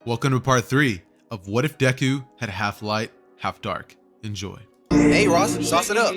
Welcome to part 3 of What If Deku Had Half Light, Half Dark. Enjoy. Hey Ross, sauce it up.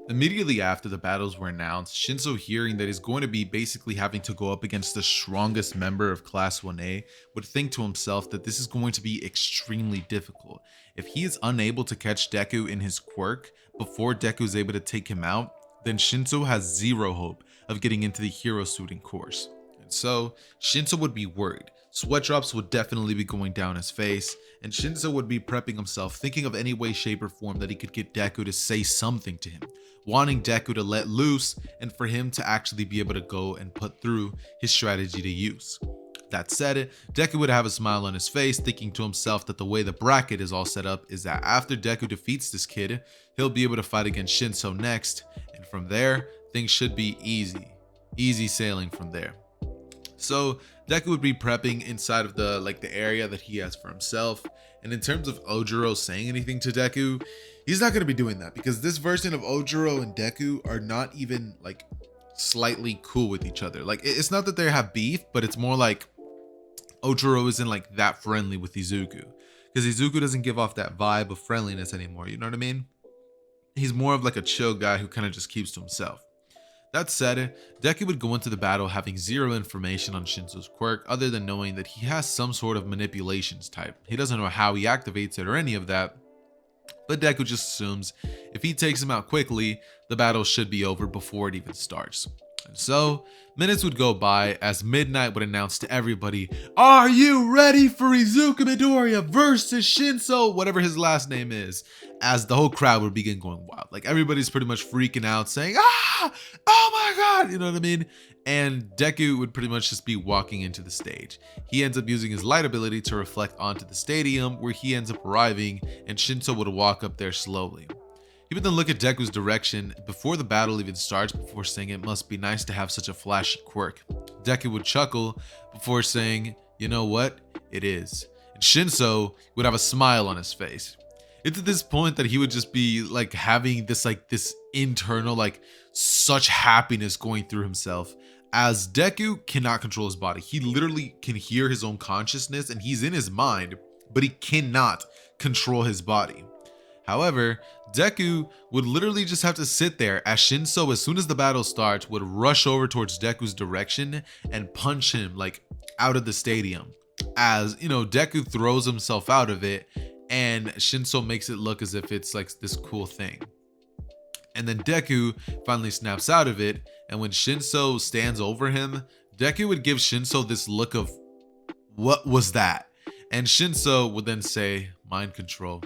Immediately after the battles were announced, Shinso, hearing that he's going to be basically having to go up against the strongest member of Class 1A, would think to himself that this is going to be extremely difficult. If he is unable to catch Deku in his quirk before Deku is able to take him out, then Shinso has zero hope of getting into the hero suiting course. And so, Shinso would be worried. Sweat drops would definitely be going down his face, and Shinso would be prepping himself, thinking of any way, shape, or form that he could get Deku to say something to him, wanting Deku to let loose and for him to actually be able to go and put through his strategy to use. That said, Deku would have a smile on his face, thinking to himself that the way the bracket is all set up is that after Deku defeats this kid, he'll be able to fight against Shinso next, and from there, things should be easy sailing from there. So Deku would be prepping inside of the area that he has for himself. And in terms of Ojiro saying anything to Deku, he's not going to be doing that because this version of Ojiro and Deku are not even like slightly cool with each other. Like, it's not that they have beef, but it's more like Ojiro isn't like that friendly with Izuku, because Izuku doesn't give off that vibe of friendliness anymore. You know what I mean? He's more of like a chill guy who kind of just keeps to himself. That said, Deku would go into the battle having zero information on Shinso's quirk other than knowing that he has some sort of manipulations type. He doesn't know how he activates it or any of that, but Deku just assumes if he takes him out quickly, the battle should be over before it even starts. And so, minutes would go by as Midnight would announce to everybody, "Are you ready for Izuku Midoriya versus Shinso," whatever his last name is, as the whole crowd would begin going wild. Like, everybody's pretty much freaking out saying, "Ah! Oh my god!" You know what I mean? And Deku would pretty much just be walking into the stage. He ends up using his light ability to reflect onto the stadium, where he ends up arriving, and Shinso would walk up there slowly. He would then look at Deku's direction before the battle even starts before saying it must be nice to have such a flashy quirk. Deku would chuckle before saying, "You know what? It is." And Shinso would have a smile on his face. It's at this point that he would just be like having this internal such happiness going through himself, as Deku cannot control his body. He literally can hear his own consciousness and he's in his mind, but he cannot control his body. However, Deku would literally just have to sit there as Shinso, as soon as the battle starts, would rush over towards Deku's direction and punch him out of the stadium. As Deku throws himself out of it and Shinso makes it look as if it's like this cool thing. And then Deku finally snaps out of it, and when Shinso stands over him, Deku would give Shinso this look of, "What was that?" And Shinso would then say, "Mind control."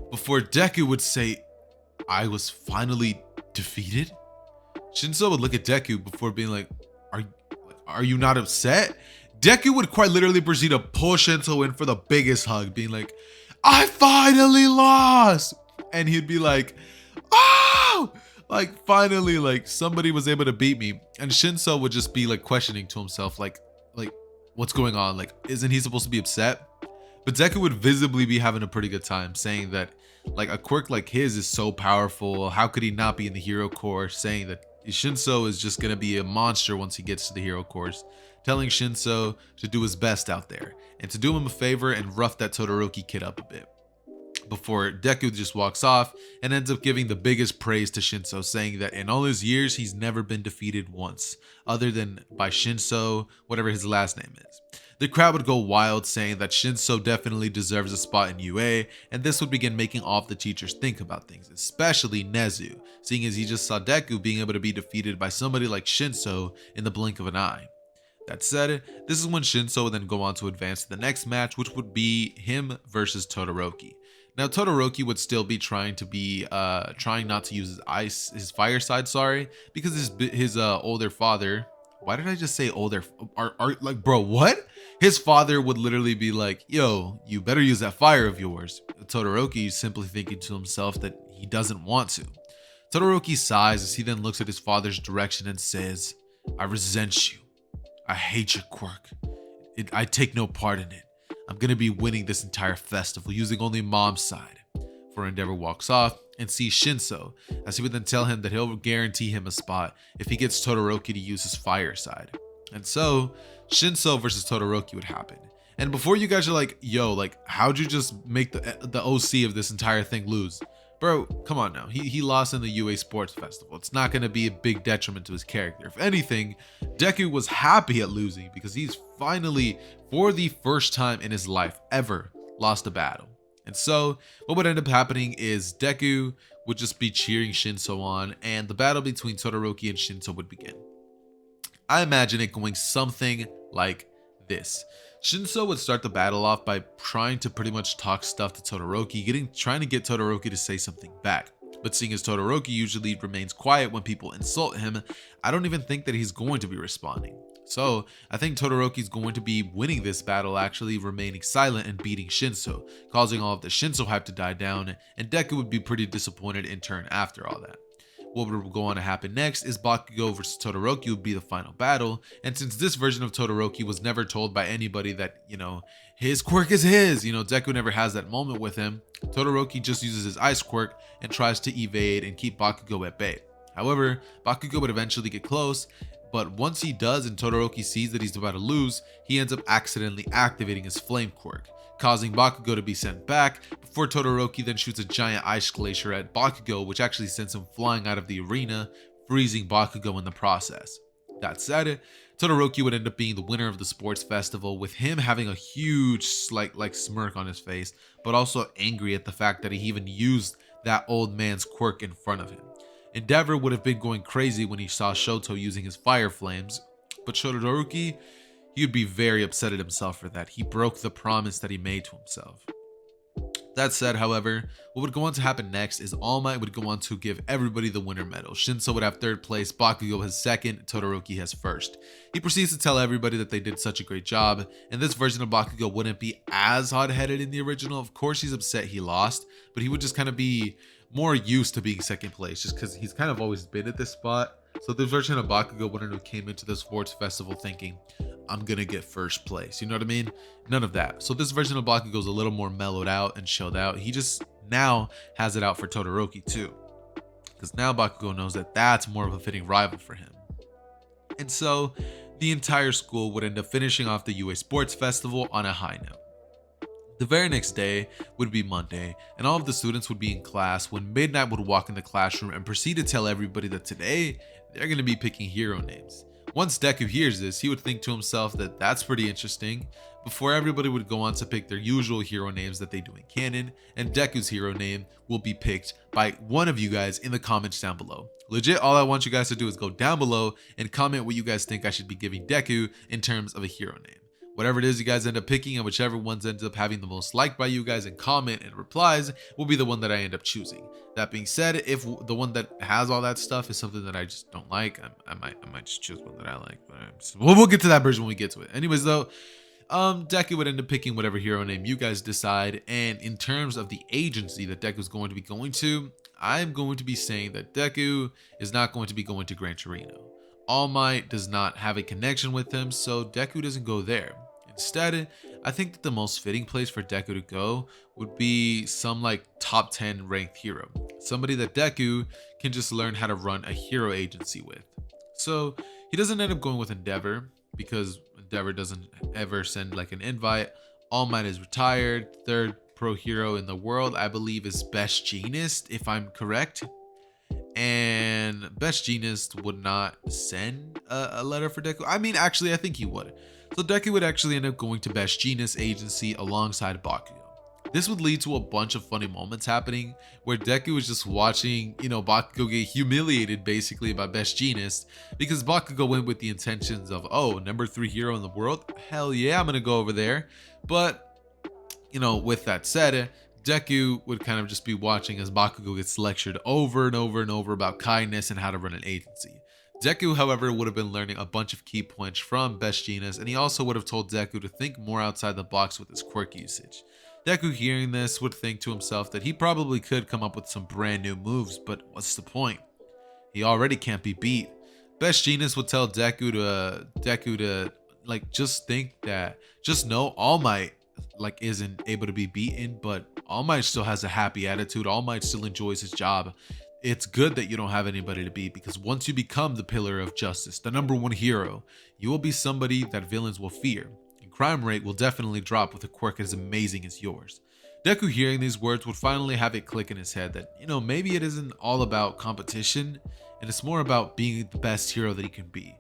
Before Deku would say, "I was finally defeated?" Shinso would look at Deku before being like, are you not upset?" Deku would quite literally proceed to pull Shinso in for the biggest hug, being like, "I finally lost!" And he'd be like, "Oh! Finally, somebody was able to beat me." And Shinso would just be questioning to himself, what's going on? Isn't he supposed to be upset? But Deku would visibly be having a pretty good time, saying that a quirk like his is so powerful. How could he not be in the hero course? Saying that Shinso is just gonna be a monster once he gets to the hero course. Telling Shinso to do his best out there and to do him a favor and rough that Todoroki kid up a bit. Before Deku just walks off and ends up giving the biggest praise to Shinso, saying that in all his years, he's never been defeated once, other than by Shinso, whatever his last name is. The crowd would go wild, saying that Shinso definitely deserves a spot in UA, and this would begin making all of the teachers think about things, especially Nezu, seeing as he just saw Deku being able to be defeated by somebody like Shinso in the blink of an eye. That said, this is when Shinso would then go on to advance to the next match, which would be him versus Todoroki. Now Todoroki would still be trying not to use his fire side, because his older father why did I just say, oh, they're are like, bro, what? His father would literally be like, yo, you better use that fire of yours. Todoroki simply thinking to himself that he doesn't want to. Todoroki sighs as he then looks at his father's direction and says, I resent you. I hate your quirk. I take no part in it. I'm gonna be winning this entire festival using only mom's side. For Endeavor walks off and sees Shinso, as he would then tell him that he'll guarantee him a spot if he gets Todoroki to use his fire side. And so, Shinso versus Todoroki would happen. And before you guys are like, yo, like, how'd you just make the OC of this entire thing lose? Bro, come on now. He lost in the UA Sports Festival. It's not going to be a big detriment to his character. If anything, Deku was happy at losing because he's finally, for the first time in his life ever, lost a battle. And so, what would end up happening is Deku would just be cheering Shinso on, and the battle between Todoroki and Shinso would begin. I imagine it going something like this. Shinso would start the battle off by trying to pretty much talk stuff to Todoroki, trying to get Todoroki to say something back. But seeing as Todoroki usually remains quiet when people insult him, I don't even think that he's going to be responding. So I think Todoroki's going to be winning this battle, actually remaining silent and beating Shinso, causing all of the Shinso hype to die down, and Deku would be pretty disappointed in turn after all that. What would go on to happen next is Bakugo versus Todoroki would be the final battle, and since this version of Todoroki was never told by anybody that, his quirk is his, Deku never has that moment with him, Todoroki just uses his ice quirk and tries to evade and keep Bakugo at bay. However, Bakugo would eventually get close, but once he does and Todoroki sees that he's about to lose, he ends up accidentally activating his flame quirk, causing Bakugo to be sent back before Todoroki then shoots a giant ice glacier at Bakugo, which actually sends him flying out of the arena, freezing Bakugo in the process. That said, Todoroki would end up being the winner of the sports festival, with him having a huge like smirk on his face, but also angry at the fact that he even used that old man's quirk in front of him. Endeavor would have been going crazy when he saw Shoto using his fire flames, but Todoroki, he would be very upset at himself for that. He broke the promise that he made to himself. That said, however, what would go on to happen next is All Might would go on to give everybody the winner medal. Shinso would have third place, Bakugo has second, Todoroki has first. He proceeds to tell everybody that they did such a great job, and this version of Bakugo wouldn't be as hot-headed in the original. Of course, he's upset he lost, but he would just kind of be more used to being second place, just because he's kind of always been at this spot. So this version of Bakugo wouldn't have came into the sports festival thinking, I'm gonna get first place, you know what I mean? None of that. So this version of Bakugo is a little more mellowed out and chilled out. He just now has it out for Todoroki too, because now Bakugo knows that that's more of a fitting rival for him. And so the entire school would end up finishing off the UA Sports Festival on a high note. The very next day would be Monday, and all of the students would be in class when Midnight would walk in the classroom and proceed to tell everybody that today they're going to be picking hero names. Once Deku hears this, he would think to himself that that's pretty interesting, before everybody would go on to pick their usual hero names that they do in canon, and Deku's hero name will be picked by one of you guys in the comments down below. Legit, all I want you guys to do is go down below and comment what you guys think I should be giving Deku in terms of a hero name. Whatever it is you guys end up picking, and whichever ones ends up having the most liked by you guys in comment and replies will be the one that I end up choosing. That being said, if the one that has all that stuff is something that I just don't like, I might just choose one that I like. But we'll get to that version when we get to it. Anyways, though, Deku would end up picking whatever hero name you guys decide. And in terms of the agency that Deku is going to be going to, I'm going to be saying that Deku is not going to be going to Gran Torino. All Might does not have a connection with him, so Deku doesn't go there. Instead, I think that the most fitting place for Deku to go would be some like top 10 ranked hero. Somebody that Deku can just learn how to run a hero agency with. So he doesn't end up going with Endeavor, because Endeavor doesn't ever send like an invite. All Might is retired. Third pro hero in the world, I believe, is Best Jeanist, if I'm correct. And Best Jeanist would not send a letter for Deku. I mean, actually, I think he would. So Deku would actually end up going to Best Jeanist agency alongside Bakugo. This would lead to a bunch of funny moments happening where Deku was just watching, Bakugo get humiliated basically by Best Jeanist, because Bakugo went with the intentions of, oh, number 3 hero in the world? Hell yeah, I'm gonna go over there. But, with that said, Deku would kind of just be watching as Bakugo gets lectured over and over and over about kindness and how to run an agency. Deku, however, would have been learning a bunch of key points from Best Jeanist, and he also would have told Deku to think more outside the box with his quirk usage. Deku, hearing this, would think to himself that he probably could come up with some brand new moves, but what's the point? He already can't be beat. Best Jeanist would tell Deku to like just know All Might like isn't able to be beaten, but All Might still has a happy attitude. All Might still enjoys his job. It's good that you don't have anybody to beat, because once you become the pillar of justice, the #1 hero, you will be somebody that villains will fear, and crime rate will definitely drop with a quirk as amazing as yours. Deku, hearing these words, would finally have it click in his head that, maybe it isn't all about competition, and it's more about being the best hero that he can be.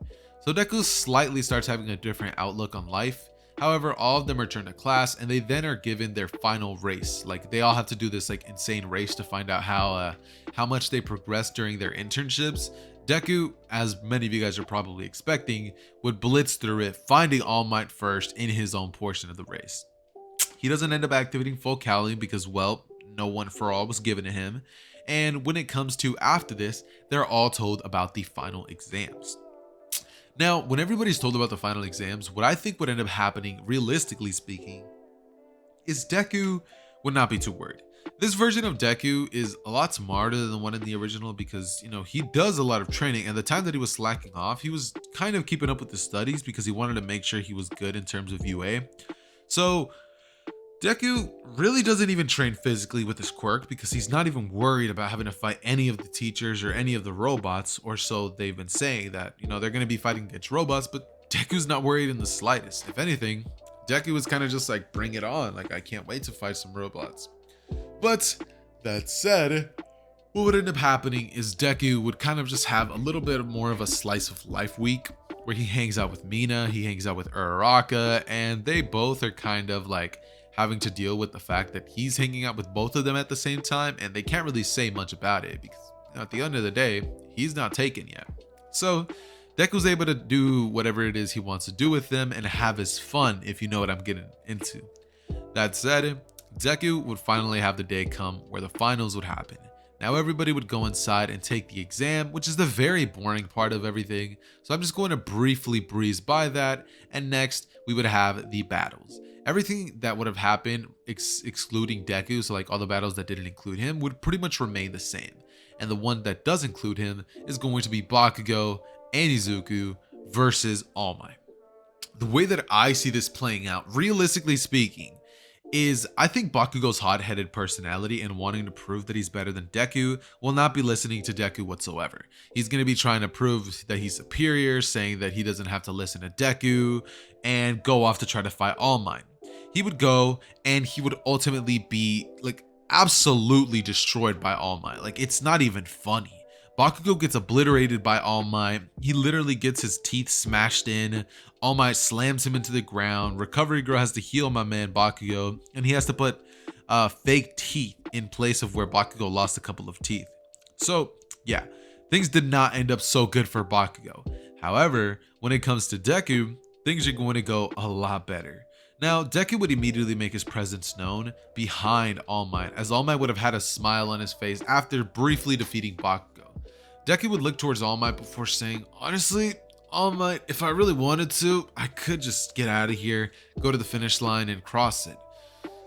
So Deku slightly starts having a different outlook on life. However, all of them return to class, and they then are given their final race. Like, they all have to do this like insane race to find out how much they progressed during their internships. Deku, as many of you guys are probably expecting, would blitz through it, finding All Might first in his own portion of the race. He doesn't end up activating full Cali because, well, no one for all was given to him. And when it comes to after this, they're all told about the final exams. Now, when everybody's told about the final exams, what I think would end up happening, realistically speaking, is Deku would not be too worried. This version of Deku is a lot smarter than the one in the original because, he does a lot of training, and the time that he was slacking off, he was kind of keeping up with the studies because he wanted to make sure he was good in terms of UA. So Deku really doesn't even train physically with his quirk because he's not even worried about having to fight any of the teachers or any of the robots, or so they've been saying that, they're going to be fighting against robots, but Deku's not worried in the slightest. If anything, Deku was kind of just like, bring it on. Like, I can't wait to fight some robots. But that said, what would end up happening is Deku would kind of just have a little bit more of a slice of life week where he hangs out with Mina, he hangs out with Uraraka, and they both are kind of like having to deal with the fact that he's hanging out with both of them at the same time, and they can't really say much about it because at the end of the day, he's not taken yet. So Deku's able to do whatever it is he wants to do with them and have his fun, if you know what I'm getting into. That said, Deku would finally have the day come where the finals would happen. Now everybody would go inside and take the exam, which is the very boring part of everything. So I'm just going to briefly breeze by that, and next we would have the battles. Everything that would have happened, excluding Deku, so like all the battles that didn't include him, would pretty much remain the same. And the one that does include him is going to be Bakugo and Izuku versus All Might. The way that I see this playing out, realistically speaking, is I think Bakugo's hot-headed personality and wanting to prove that he's better than Deku will not be listening to Deku whatsoever. He's going to be trying to prove that he's superior, saying that he doesn't have to listen to Deku, and go off to try to fight All Might. He would go and he would ultimately be like absolutely destroyed by All Might. Like, it's not even funny. Bakugo gets obliterated by All Might. He literally gets his teeth smashed in. All Might slams him into the ground. Recovery Girl has to heal my man Bakugo, and he has to put fake teeth in place of where Bakugo lost a couple of teeth. So yeah, things did not end up so good for Bakugo. However, when it comes to Deku, things are going to go a lot better. Now, Deku would immediately make his presence known behind All Might, as All Might would have had a smile on his face after briefly defeating Bakugo. Deku would look towards All Might before saying, honestly, All Might, if I really wanted to, I could just get out of here, go to the finish line and cross it.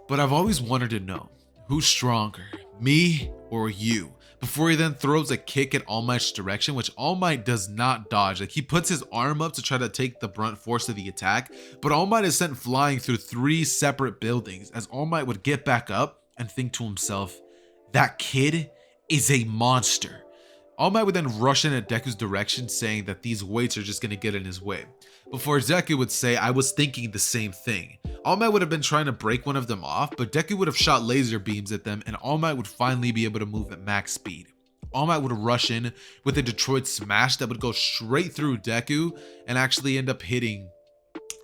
But I've always wanted to know, who's stronger, me or you? Before he then throws a kick at All Might's direction, which All Might does not dodge. Like, he puts his arm up to try to take the brunt force of the attack, but All Might is sent flying through 3 separate buildings, as All Might would get back up and think to himself, that kid is a monster. All Might would then rush in at Deku's direction, saying that these weights are just going to get in his way. Before Deku would say, I was thinking the same thing. All Might would have been trying to break one of them off, but Deku would have shot laser beams at them, and All Might would finally be able to move at max speed. All Might would rush in with a Detroit Smash that would go straight through Deku and actually end up hitting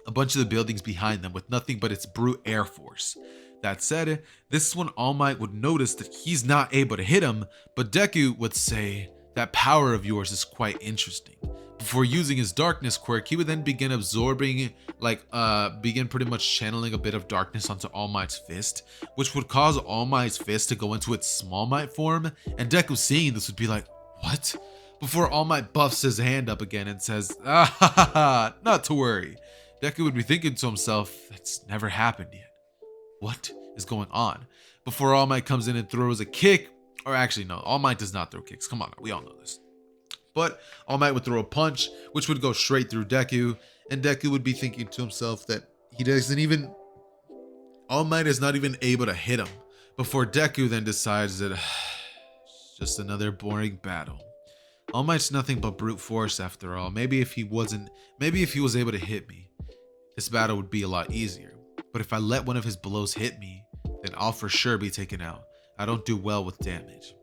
a bunch of the buildings behind them with nothing but its brute air force. That said, this is when All Might would notice that he's not able to hit him, but Deku would say, that power of yours is quite interesting. Before using his darkness quirk, he would then begin absorbing, begin pretty much channeling a bit of darkness onto All Might's fist, which would cause All Might's fist to go into its Small Might form, and Deku seeing this would be like, what? before All Might buffs his hand up again and says, ah ha ha ha, not to worry. Deku would be thinking to himself, that's never happened yet. What is going on? Before All Might comes in and throws a kick, or actually no, All Might does not throw kicks. Come on, we all know this. But All Might would throw a punch, which would go straight through Deku, and Deku would be thinking to himself that All Might is not even able to hit him. Before Deku then decides that it's just another boring battle. All Might's nothing but brute force after all. Maybe if he was able to hit me, this battle would be a lot easier. But if I let one of his blows hit me, then I'll for sure be taken out. I don't do well with damage.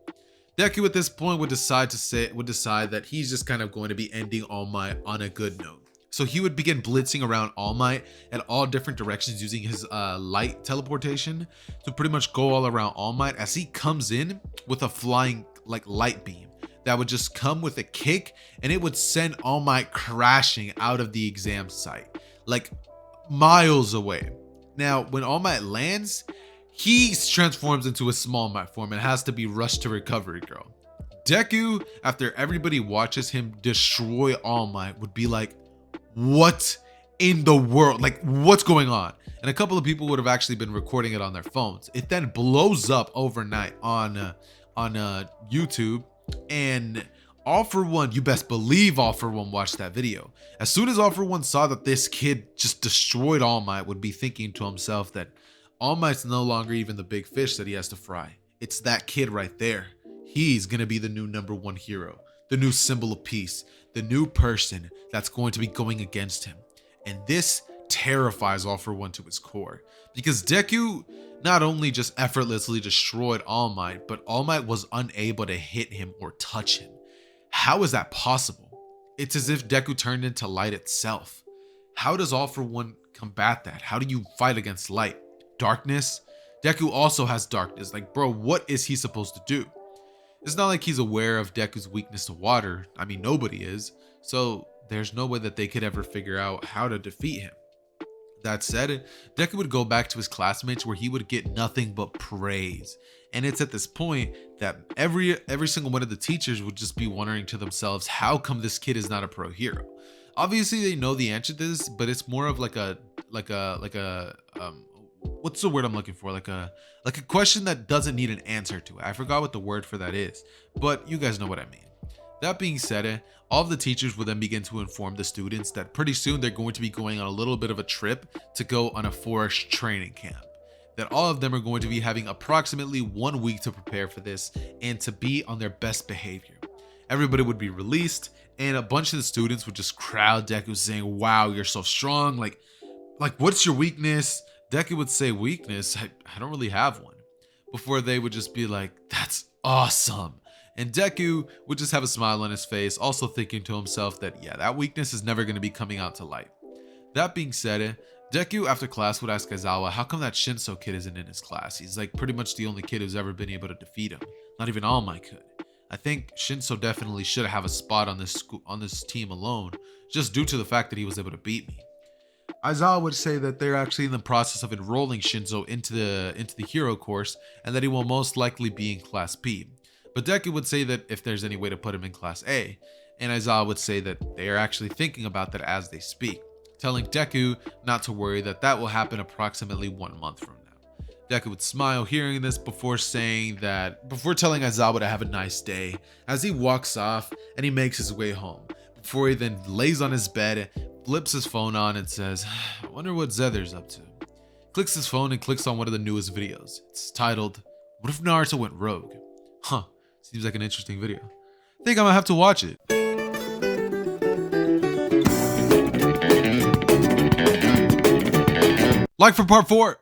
Deku at this point would decide that he's just kind of going to be ending All Might on a good note. So he would begin blitzing around All Might at all different directions using his light teleportation to pretty much go all around All Might as he comes in with a flying light beam that would just come with a kick, and it would send All Might crashing out of the exam site, like miles away. Now, when All Might lands, he transforms into a Small Might form and has to be rushed to Recovery Girl. Deku, after everybody watches him destroy All Might, would be like, what in the world? Like, what's going on? And a couple of people would have actually been recording it on their phones. It then blows up overnight on YouTube, and All For One, you best believe All For One watched that video. As soon as All For One saw that this kid just destroyed All Might, would be thinking to himself that All Might's no longer even the big fish that he has to fry. It's that kid right there. He's gonna be the new #1 hero, the new symbol of peace, the new person that's going to be going against him. And this terrifies All For One to his core, because Deku not only just effortlessly destroyed All Might, but All Might was unable to hit him or touch him. How is that possible? It's as if Deku turned into light itself. How does All For One combat that? How do you fight against light? Darkness? Deku also has darkness. Like, bro, what is he supposed to do? It's not like he's aware of Deku's weakness to water. I mean, nobody is. So there's no way that they could ever figure out how to defeat him. That said, Deku would go back to his classmates where he would get nothing but praise. And it's at this point that every single one of the teachers would just be wondering to themselves, how come this kid is not a pro hero? Obviously they know the answer to this, but it's more of like a what's the word I'm looking for? Like a question that doesn't need an answer to it. I forgot what the word for that is, but you guys know what I mean. That being said, all of the teachers will then begin to inform the students that pretty soon they're going to be going on a little bit of a trip to go on a forest training camp. That all of them are going to be having approximately 1 week to prepare for this and to be on their best behavior. Everybody would be released, and a bunch of the students would just crowd Deku saying, wow, you're so strong. Like what's your weakness? Deku would say, weakness? I don't really have one. Before they would just be like, that's awesome. And Deku would just have a smile on his face, also thinking to himself that, yeah, that weakness is never going to be coming out to light. That being said, Deku after class would ask Aizawa, how come that Shinso kid isn't in his class? He's like pretty much the only kid who's ever been able to defeat him. Not even All Might could. I think Shinso definitely should have a spot on this team alone, just due to the fact that he was able to beat me. Aizawa would say that they're actually in the process of enrolling Shinso into the hero course, and that he will most likely be in class B. But Deku would say that if there's any way to put him in class A, and Aizawa would say that they are actually thinking about that as they speak, telling Deku not to worry, that will happen approximately 1 month from now. Deku would smile hearing this before telling Aizawa to have a nice day as he walks off and he makes his way home, before he then lays on his bed, flips his phone on and says, I wonder what Zether's up to. Clicks his phone and clicks on one of the newest videos. It's titled, What If Naruto Went Rogue? Huh, seems like an interesting video. I think I'm gonna have to watch it. Like for part 4.